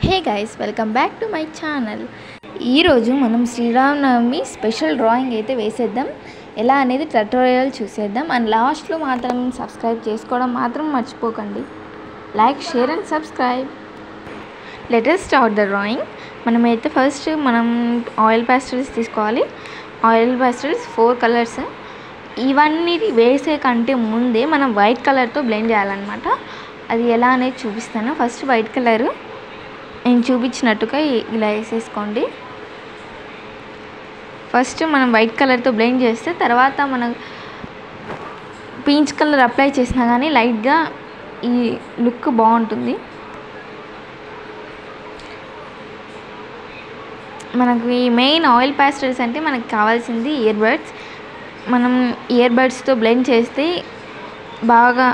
Hey guys, welcome back to my channel. ఈరోజు మనం Sri Rama Navami special drawing అయితే వేసేద్దాం. ఎలా అనేది ట్యుటోరియల్ చూసేద్దాం. అండ్ లాస్ట్లో మాత్రం సబ్స్క్రైబ్ చేసుకోవడం మాత్రం మర్చిపోకండి. Like, share and subscribe. Let us start the drawing. మనమైతే ఫస్ట్ ఆయిల్ ప్యాస్టల్స్ తీసుకోవాలి. Oil pastels 4 colours. ఇవన్నీ వేసే కంటే ముందే మనం వైట్ కలర్తో బ్లెండ్ చేయాలన్నమాట. అది ఎలా అనేది చూపిస్తాను. ఫస్ట్ వైట్ కలరు నేను చూపించినట్టుగా ఇలా వేసేసుకోండి. ఫస్ట్ మనం వైట్ కలర్తో బ్లెండ్ చేస్తే తర్వాత మనం పీచ్ కలర్ అప్లై చేసినా కానీ లైట్గా ఈ లుక్ బాగుంటుంది. మనకు ఈ మెయిన్ ఆయిల్ ప్యాస్టల్స్ అంటే మనకు కావాల్సింది ఇయర్ బడ్స్. మనం ఇయర్ బడ్స్తో బ్లెండ్ చేస్తే బాగా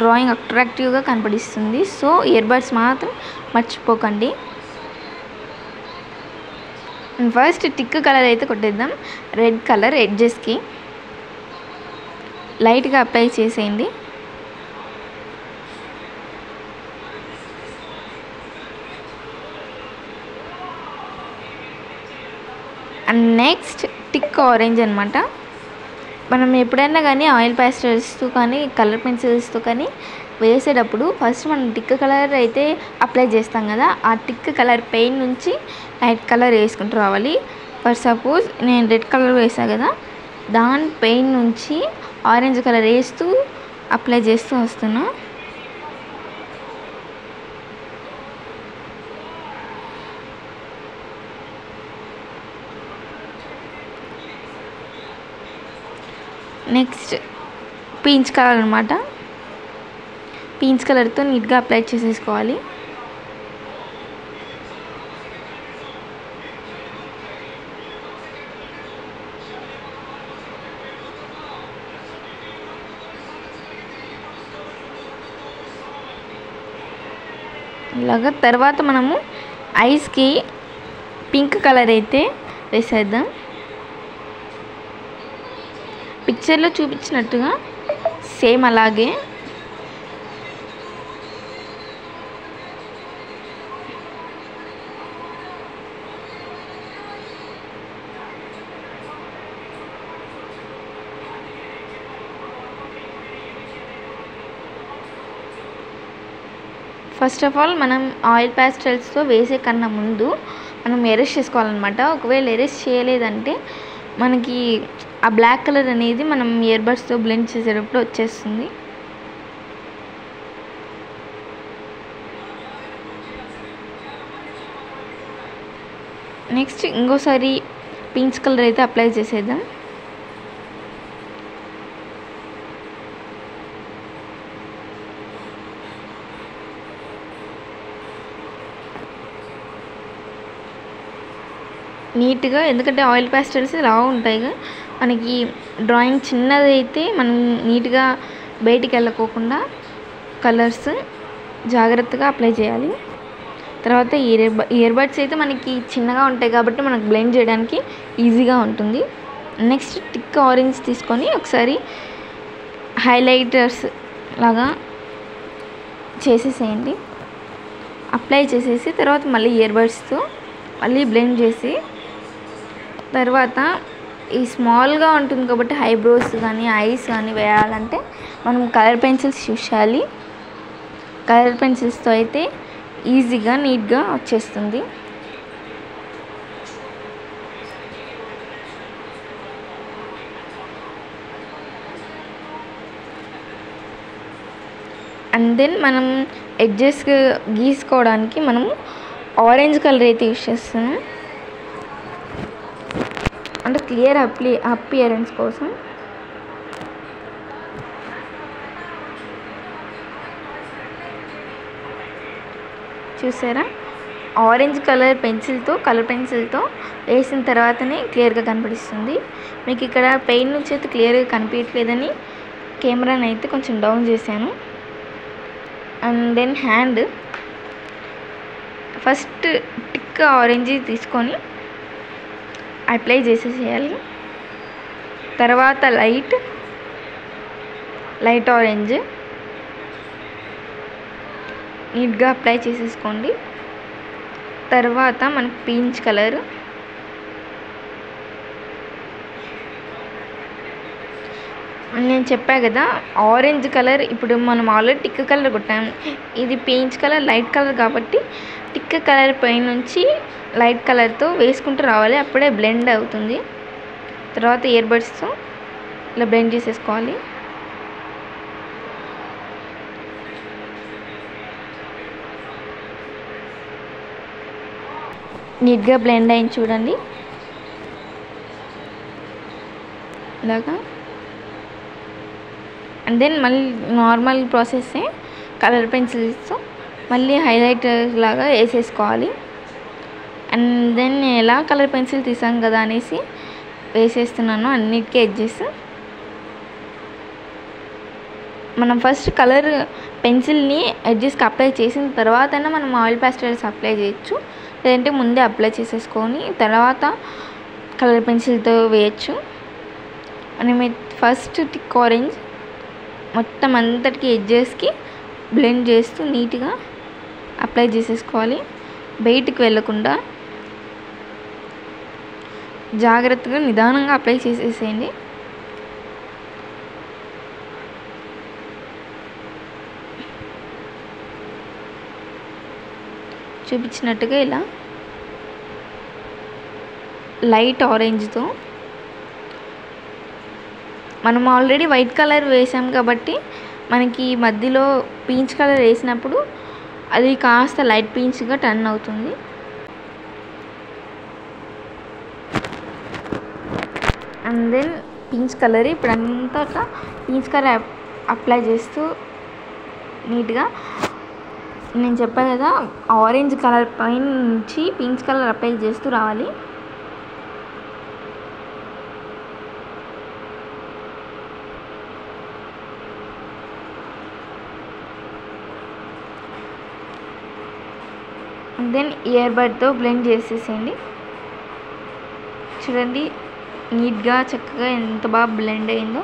డ్రాయింగ్ అట్రాక్టివ్గా కనపడిస్తుంది. సో ఇయర్ బడ్స్ మాత్రం మర్చిపోకండి. ఫస్ట్ టిక్ కలర్ అయితే కొట్టేద్దాం. రెడ్ కలర్ ఎడ్జెస్కి లైట్గా అప్లై చేసేయండి. అండ్ నెక్స్ట్ టిక్ ఆరెంజ్ అనమాట. మనం ఎప్పుడైనా కానీ ఆయిల్ ప్యాస్టల్స్తో కానీ కలర్ పెన్సిల్స్తో కానీ వేసేటప్పుడు ఫస్ట్ మనం టిక్ కలర్ అయితే అప్లై చేస్తాం కదా, ఆ టిక్ కలర్ పెయిన్ నుంచి లైట్ కలర్ వేసుకుంటూ రావాలి. ఫర్ సపోజ్ నేను రెడ్ కలర్ వేసాను కదా, దాని పెయిన్ నుంచి ఆరెంజ్ కలర్ వేస్తూ అప్లై చేస్తూ వస్తున్నా. నెక్స్ట్ పీచ్ కలర్ అనమాట. పీచ్ కలర్తో నీట్గా అప్లై చేసేసుకోవాలి. ఇలాగా తర్వాత మనము ఐస్కి పింక్ కలర్ అయితే వేసేద్దాం. పిక్చర్లో చూపించినట్టుగా సేమ్ అలాగే. ఫస్ట్ ఆఫ్ ఆల్ మనం ఆయిల్ ప్యాస్టల్స్తో వేసే కన్నా ముందు మనం ఎరేస్ చేసుకోవాలన్నమాట. ఒకవేళ ఎరేస్ చేయలేదంటే మనకి ఆ బ్లాక్ కలర్ అనేది మనం ఇయర్ బడ్స్తో బ్లెండ్ చేసేటప్పుడు వచ్చేస్తుంది. నెక్స్ట్ ఇంకోసారి పింక్ కలర్ అయితే అప్లై చేసేద్దాం. నీట్గా, ఎందుకంటే ఆయిల్ ప్యాస్టల్స్ ఇలా ఉంటాయి. మనకి డ్రాయింగ్ చిన్నదైతే మనం నీట్గా బయటికి వెళ్ళకోకుండా కలర్స్ జాగ్రత్తగా అప్లై చేయాలి. తర్వాత ఇయర్ బడ్స్ అయితే మనకి చిన్నగా ఉంటాయి కాబట్టి మనకు బ్లెండ్ చేయడానికి ఈజీగా ఉంటుంది. నెక్స్ట్ టిక్ ఆరెంజ్ తీసుకొని ఒకసారి హైలైటర్స్ లాగా చేసేసేయండి. అప్లై చేసేసి తర్వాత మళ్ళీ ఇయర్ బడ్స్తో మళ్ళీ బ్లెండ్ చేసి తర్వాత ఈ స్మాల్గా ఉంటుంది కాబట్టి ఐబ్రోస్ కానీ ఐస్ కానీ వేయాలంటే మనం కలర్ పెన్సిల్స్ యూస్ చేయాలి. కలర్ పెన్సిల్స్తో అయితే ఈజీగా నీట్గా వచ్చేస్తుంది. అండ్ దెన్ మనం ఎడ్జెస్ గీసుకోవడానికి మనము ఆరెంజ్ కలర్ అయితే యూస్ చేస్తున్నాం, అంటే క్లియర్ అపియరెన్స్ కోసం. చూసారా, ఆరెంజ్ కలర్ కలర్ పెన్సిల్తో వేసిన తర్వాతనే క్లియర్గా కనిపిస్తుంది. మీకు ఇక్కడ పెయిన్ నుంచి అయితే క్లియర్గా కనిపించట్లేదని కెమెరాని అయితే కొంచెం డౌన్ చేశాను. And then hand first thick orange తీసుకొని అప్లై చేసేసేయాలి. తర్వాత లైట్ ఆరెంజ్ నీట్గా అప్లై చేసేసుకోండి. తర్వాత మనకి పీచ్ కలర్, నేను చెప్పా కదా ఆరెంజ్ కలర్. ఇప్పుడు మనం ఆల్రెడీ టిక్ కలర్ కొట్టాం, ఇది పీచ్ కలర్ లైట్ కలర్ కాబట్టి టిక్ కలర్ పై నుంచి లైట్ కలర్తో వేసుకుంటూ రావాలి, అప్పుడే బ్లెండ్ అవుతుంది. తర్వాత ఇయర్ బడ్స్తో ఇలా బ్లెండ్ చేసేసుకోవాలి. నీట్గా బ్లెండ్ అయింది చూడండి ఇలాగా. అండ్ దెన్ మళ్ళీ నార్మల్ ప్రాసెస్సే కలర్ పెన్సిల్స్తో మళ్ళీ హైలైట్ లాగా వేసేసుకోవాలి. అండ్ దెన్ ఎలా కలర్ పెన్సిల్ తీసాం కదా అనేసి వేసేస్తున్నాను అన్నిటికీ ఎడ్జెస్. మనం ఫస్ట్ కలర్ పెన్సిల్ని ఎడ్జెస్కి అప్లై చేసిన తర్వాతనే మనం ఆయిల్ పాస్టల్స్ అప్లై చేయొచ్చు, లేదంటే ముందే అప్లై చేసేసుకొని తర్వాత కలర్ పెన్సిల్తో వేయచ్చు. మనం ఫస్ట్ టిక్ ఆరెంజ్ మొత్తం అంతటికి ఎడ్జెస్కి బ్లెండ్ చేస్తూ నీట్గా అప్లై చేసేసుకోవాలి. బయటికి వెళ్ళకుండా జాగ్రత్తగా నిదానంగా అప్లై చేసేసేయండి. చూపించినట్టుగా ఇలా లైట్ ఆరెంజ్తో, మనం ఆల్రెడీ వైట్ కలర్ వేసాం కాబట్టి మనకి మధ్యలో పీచ్ కలర్ వేసినప్పుడు అది కాస్త లైట్ పీచ్గా టర్న్ అవుతుంది. అండ్ దెన్ పీచ్ కలర్ ఇప్పుడు అంతా పీచ్ కలర్ అప్లై చేస్తూ నీట్గా, నేను చెప్పాను కదా ఆరెంజ్ కలర్ పైన నుంచి పీచ్ కలర్ అప్లై చేస్తూ రావాలి. దెన్ ఇయర్ బడ్తో బ్లెండ్ చేసేసేయండి. చూడండి నీట్గా చక్కగా ఎంత బాగా బ్లెండ్ అయిందో.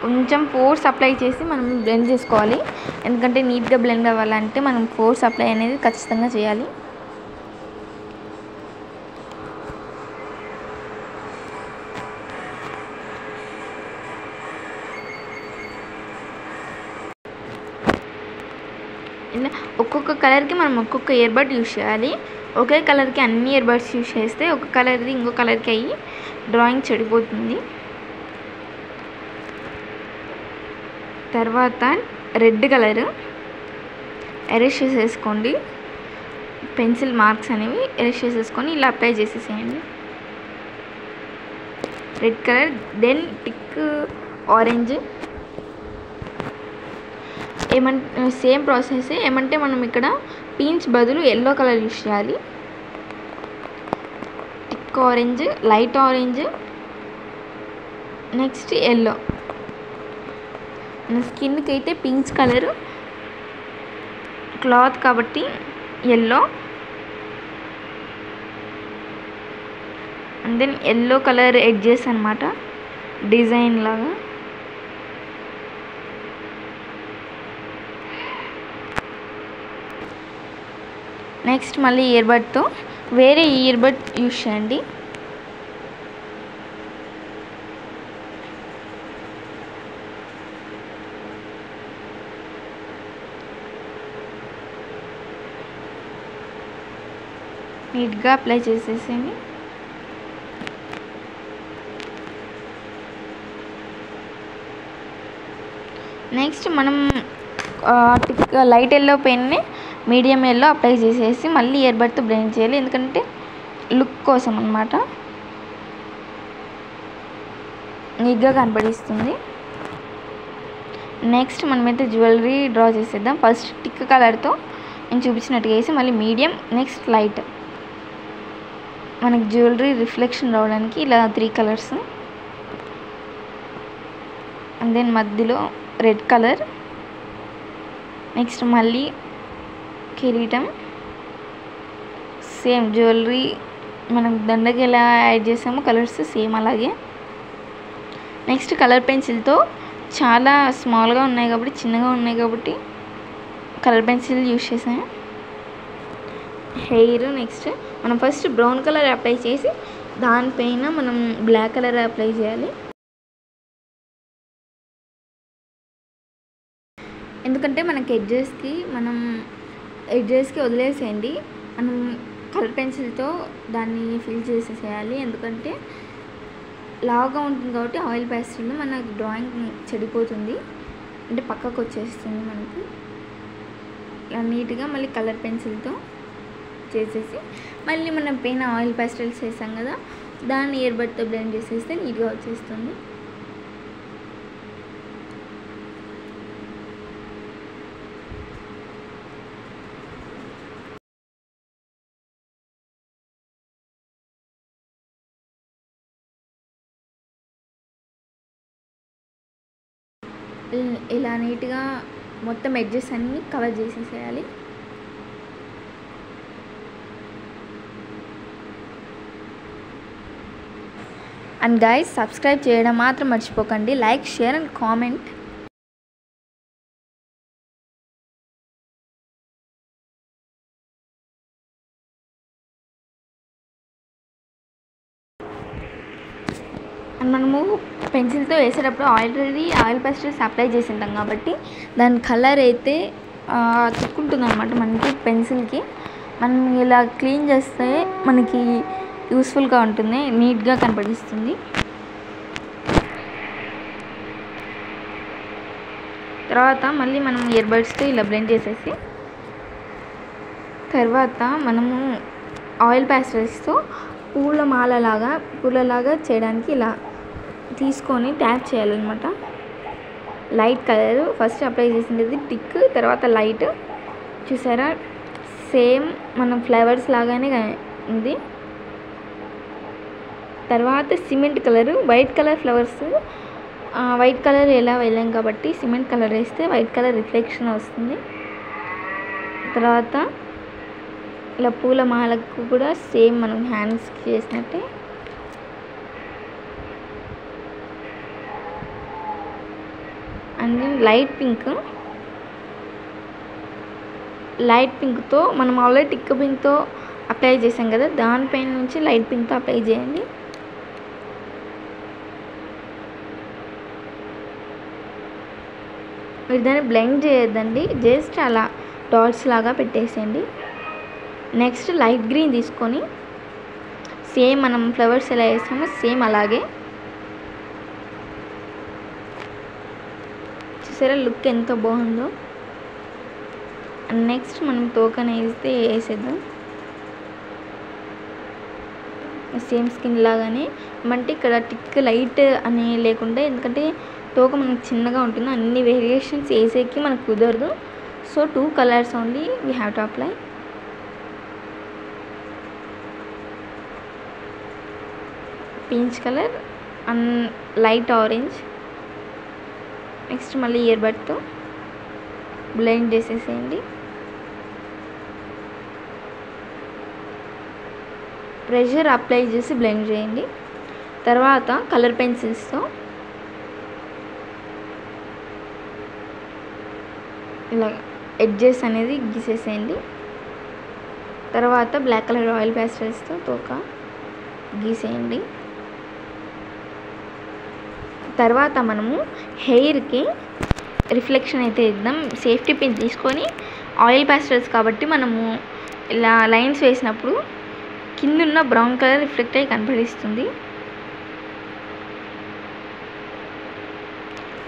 కొంచెం ఫోర్స్ అప్లై చేసి మనం బ్లెండ్ చేసుకోవాలి, ఎందుకంటే నీట్గా బ్లెండ్ అవ్వాలంటే మనం ఫోర్స్ అప్లై అనేది ఖచ్చితంగా చేయాలి. ఇలా ఒక్కొక్క కలర్కి మనం ఒక్కొక్క ఇయర్ బడ్ యూజ్ చేయాలి. ఒకే కలర్కి అన్ని ఇయర్ బడ్స్ యూజ్ చేస్తే ఒక కలర్ది ఇంకో కలర్కి అయ్యి డ్రాయింగ్ చెడిపోతుంది. తర్వాత రెడ్ కలర్ ఎరేస్ చేసేసుకోండి, పెన్సిల్ మార్క్స్ అనేవి ఎరేస్ చేసేసుకొని ఇలా అప్లై చేసేసేయండి red colour. Then thick orange ఏమంటే సేమ్ ప్రాసెస్, ఏమంటే మనం ఇక్కడ పీచ్ బదులు ఎల్లో కలర్ యూజ్ చేయాలి. Thick orange, light orange, next yellow. మన స్కిన్కి అయితే పీచ్ కలర్ క్లాత్ కాబట్టి yellow, and then yellow colour edges అన్నమాట డిజైన్ లాగా. నెక్స్ట్ మళ్ళీ ఇయర్ బడ్తో వేరే ఇయర్ బడ్ యూజ్ చేయండి. నీట్గా అప్లై చేసేసేయండి. నెక్స్ట్ మనం లైట్ ఎల్లో పెన్ని మీడియం ఎల్లో అప్లై చేసేసి మళ్ళీ ఇయర్ బడ్తో బ్లెండ్ చేయాలి, ఎందుకంటే లుక్ కోసం అన్నమాట, నీట్గా కనపడిస్తుంది. నెక్స్ట్ మనమైతే జ్యువెలరీ డ్రా చేసేద్దాం. ఫస్ట్ టిక్ కలర్తో నేను చూపించినట్టుగా వేసి మళ్ళీ మీడియం, నెక్స్ట్ లైట్. మనకి జ్యువెలరీ రిఫ్లెక్షన్ రావడానికి ఇలా 3 కలర్స్. అండ్ దెన్ మధ్యలో రెడ్ కలర్, నెక్స్ట్ మళ్ళీ కిరీటం, సేమ్ జ్యువెలరీ మనం దండకి ఎలా యాడ్ చేసామో కలర్స్ సేమ్ అలాగే. నెక్స్ట్ కలర్ పెన్సిల్తో చాలా స్మాల్గా ఉన్నాయి కాబట్టి, చిన్నగా ఉన్నాయి కాబట్టి కలర్ పెన్సిల్ యూజ్ చేసాను. హెయిర్ నెక్స్ట్ మనం ఫస్ట్ బ్రౌన్ కలర్ అప్లై చేసి దానిపైన మనం బ్లాక్ కలర్ అప్లై చేయాలి. ఎందుకంటే మనకి ఎడ్జెస్కి వదిలేసేయండి, మనం కలర్ పెన్సిల్తో దాన్ని ఫిల్ చేసేసేయాలి. ఎందుకంటే లావుగా ఉంటుంది కాబట్టి ఆయిల్ పేస్టల్ మనకి డ్రాయింగ్ చెడిపోతుంది, అంటే పక్కకు వచ్చేస్తుంది మనకి. ఇలా నీట్గా మళ్ళీ కలర్ పెన్సిల్తో చేసేసి మళ్ళీ మనం పైన ఆయిల్ పేస్టల్స్ వేసాం కదా, దాన్ని ఇయర్బడ్తో బ్లెండ్ చేసేస్తే నీట్గా వచ్చేస్తుంది. ఇలా నీట్గా మొత్తం ఎడ్జెస్ అన్నీ కవర్ చేసేసేయాలి. అండ్ గైస్, సబ్స్క్రైబ్ చేయడం మాత్రం మర్చిపోకండి. Like, share and comment. And మనము పెన్సిల్తో వేసేటప్పుడు ఆల్రెడీ ఆయిల్ పేస్టల్స్ అప్లై చేసి ఉంటాం కాబట్టి దాని కలర్ అయితే చిక్కుంటుంది అనమాట మనకి పెన్సిల్కి. మనం ఇలా క్లీన్ చేస్తే మనకి యూస్ఫుల్గా ఉంటుంది, నీట్గా కనపడిస్తుంది. తర్వాత మళ్ళీ మనం ఇయర్బడ్స్తో ఇలా బ్లెండ్ చేసేసి తర్వాత మనము ఆయిల్ పేస్టల్స్తో పూలలాగా చేయడానికి ఇలా తీసుకొని ట్యాప్ చేయాలన్నమాట. లైట్ కలర్ ఫస్ట్ అప్లై చేసింది టిక్, తర్వాత లైట్. చూసారా, సేమ్ మనం ఫ్లవర్స్ లాగానే ఉంది. తర్వాత cement colour, white colour flowers. White colour ఎలా వెళ్ళాం కాబట్టి సిమెంట్ కలర్ వేస్తే వైట్ కలర్ రిఫ్లెక్షన్ వస్తుంది. తర్వాత ఇలా పూల మాలకు కూడా సేమ్ మనం హ్యాండ్స్కి చేసినట్టే అండ్ లైట్ పింక్తో మనం ఆల్రెడీ టిక్ పింక్తో అప్లై చేసాం కదా, దానిపైన నుంచి లైట్ పింక్తో అప్లై చేయండి. మీరు దాన్ని బ్లెండ్ చేయొద్దండి, జస్ట్ అలా డాట్స్ లాగా పెట్టేసేయండి. నెక్స్ట్ లైట్ గ్రీన్ తీసుకొని సేమ్ మనం ఫ్లవర్స్ ఎలా వేసామో సేమ్ అలాగే. చూసారా లుక్ ఎంత బాగుందో. నెక్స్ట్ మనం తోకని వేసేద్దాం సేమ్ స్కిన్ లాగానే. అంటే ఇక్కడ టిక్ లైట్ అని లేకుండా, ఎందుకంటే తోక మనకు చిన్నగా ఉంటుంది, అన్ని వేరియేషన్స్ వేసేకి మనకు కుదరదు. So 2 colours only we have to apply. Peach colour and light orange. Next మళ్ళీ ఇయర్బడ్తో బ్లెండ్ చేసేసేయండి. ప్రెషర్ అప్లై చేసి బ్లెండ్ చేయండి. తర్వాత కలర్ పెన్సిల్స్తో ఇలా ఎడ్జెస్ అనేది గీసేసేయండి. తర్వాత బ్లాక్ కలర్ ఆయిల్ పేస్టల్స్తో తోక గీసేయండి. తర్వాత మనము హెయిర్కి రిఫ్లెక్షన్ అయితే ఇద్దాం. సేఫ్టీ పిన్ తీసుకొని ఆయిల్ పేస్టల్స్ కాబట్టి మనము ఇలా లైన్స్ వేసినప్పుడు కిందున్న బ్రౌన్ కలర్ రిఫ్లెక్ట్ అయ్యి కనపడిస్తుంది.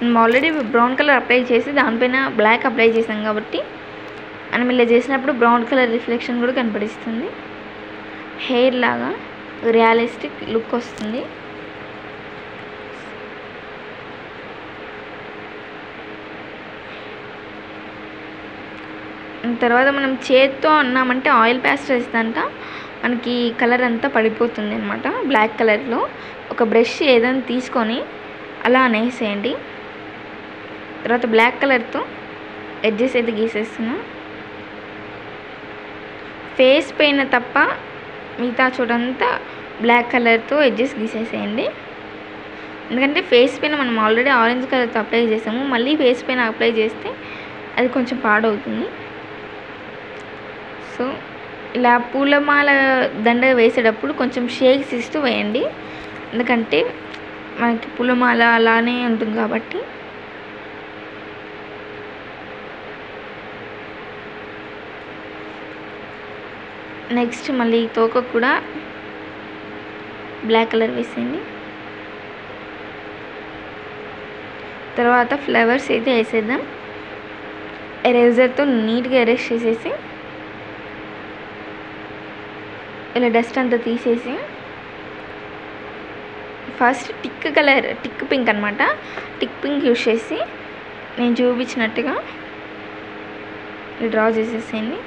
మనం ఆల్రెడీ బ్రౌన్ కలర్ అప్లై చేసి దానిపైన బ్లాక్ అప్లై చేసాం కాబట్టి మనం ఇలా చేసినప్పుడు బ్రౌన్ కలర్ రిఫ్లెక్షన్ కూడా కనపడిస్తుంది. హెయిర్ లాగా రియలిస్టిక్ లుక్ వస్తుంది. తర్వాత మనం చేత్తో అన్నామంటే ఆయిల్ పేస్టల్ వేస్తుందంట మనకి కలర్ అంతా పడిపోతుంది అనమాట. బ్లాక్ కలర్లో ఒక బ్రష్ ఏదైనా తీసుకొని అలా అనేసేయండి. తర్వాత బ్లాక్ కలర్తో ఎడ్జెస్ అయితే గీసేస్తున్నా. ఫేస్ పైన తప్ప మిగతా చోటంతా బ్లాక్ కలర్తో ఎడ్జెస్ గీసేసేయండి. ఎందుకంటే ఫేస్ పైన మనం ఆల్రెడీ ఆరెంజ్ కలర్తో అప్లై చేసాము, మళ్ళీ ఫేస్ పైన అప్లై చేస్తే అది కొంచెం పాడవుతుంది. సో ఇలా పూలమాల దండ వేసేటప్పుడు కొంచెం షేక్స్ ఇస్తూ వేయండి, ఎందుకంటే మనకి పూలమాల అలానే ఉంటుంది కాబట్టి. నెక్స్ట్ మళ్ళీ తోక కూడా బ్లాక్ కలర్ వేసేయండి. తర్వాత ఫ్లవర్స్ అయితే వేసేద్దాం. ఎరేజర్తో నీట్గా ఎరేజ్ చేసేసి ఇలా డస్ట్ అంతా తీసేసి ఫస్ట్ టిక్ పింక్ అనమాట, టిక్ పింక్ యూజ్ చేసి నేను చూపించినట్టుగా డ్రా చేసేసేయండి.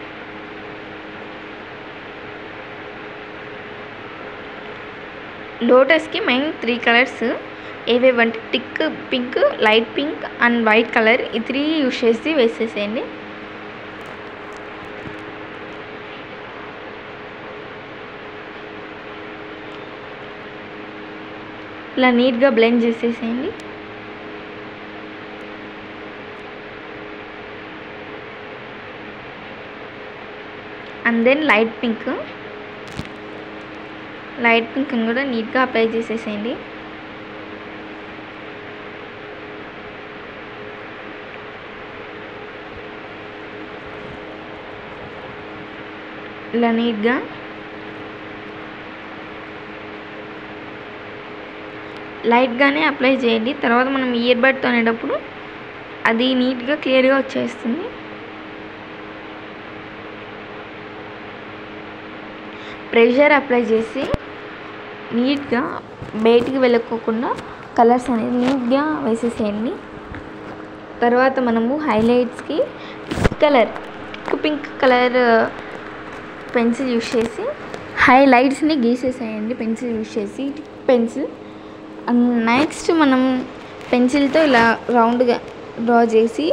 లోటస్కి మెయిన్ 3 కలర్స్ ఏవేవంటే thick pink, light pink and white colour, ఈ 3 యూజ్ చేసి వేసేసేయండి. ఇలా నీట్గా బ్లెండ్ చేసేసేయండి. అండ్ దెన్ లైట్ పింక్ కూడా నీట్గా అప్లై చేసేసేయండి. ఇలా నీట్గా లైట్గానే అప్లై చేయండి. తర్వాత మనం ఇయర్ బడ్తో అనేటప్పుడు అది నీట్గా క్లియర్గా వచ్చేస్తుంది. ప్రెషర్ అప్లై చేసి నీట్గా బయటికి వెళ్ళకోకుండా కలర్స్ అనేది నీట్గా వేసేసేయండి. తర్వాత మనము హైలైట్స్కి పింక్ కలర్ పెన్సిల్ యూజ్ చేసి హైలైట్స్ని గీసేసేయండి పెన్సిల్ యూజ్ చేసి, పెన్సిల్. అండ్ నెక్స్ట్ మనం పెన్సిల్తో ఇలా రౌండ్గా డ్రా చేసి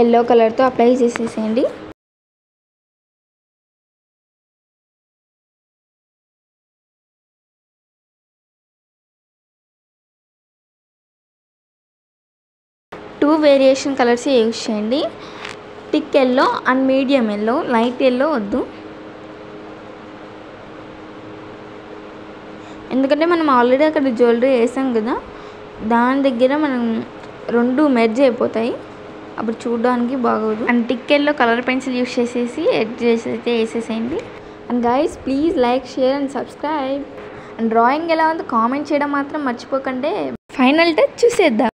ఎల్లో కలర్తో అప్లై చేసేసేయండి. టూ వేరియేషన్ కలర్స్ యూజ్ చేయండి, tick yellow and medium yellow, light yellow వద్దు. ఎందుకంటే మనం ఆల్రెడీ అక్కడ జ్యువెలరీ వేసాం కదా, దాని దగ్గర మనం 2 మెర్జ్ అయిపోతాయి, అప్పుడు చూడడానికి బాగోదు. And tick yellow colour pencil use చేసేసి ఎడ్జెస్ అయితే వేసేసేయండి. And guys please like, share and subscribe. And drawing ఎలా ఉందో కామెంట్ చేయడం మాత్రం మర్చిపోకండి. ఫైనల్ టచ్ చూసేద్దాం.